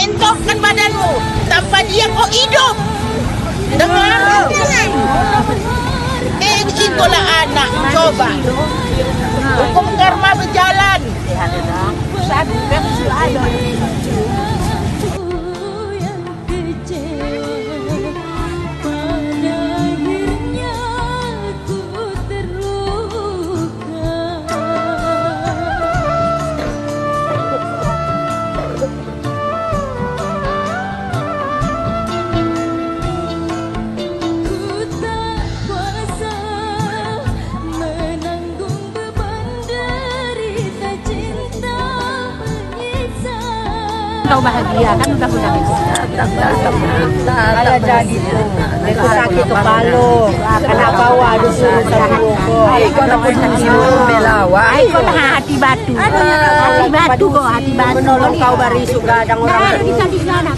mentokkan badanmu. Tanpa dia kau hidup. Dengar? Itulah anak. Coba. Hukum karma berjalan. Kau bahagia kan udah punya Kalau jadi tuh, itu sakit kepala, kena bawa disuruh sembuh. Iko na po sa belawa. Ay, kau hati batu. Hati batu kok, hati batu. Menolong kau bari suka ada orang. Di sana.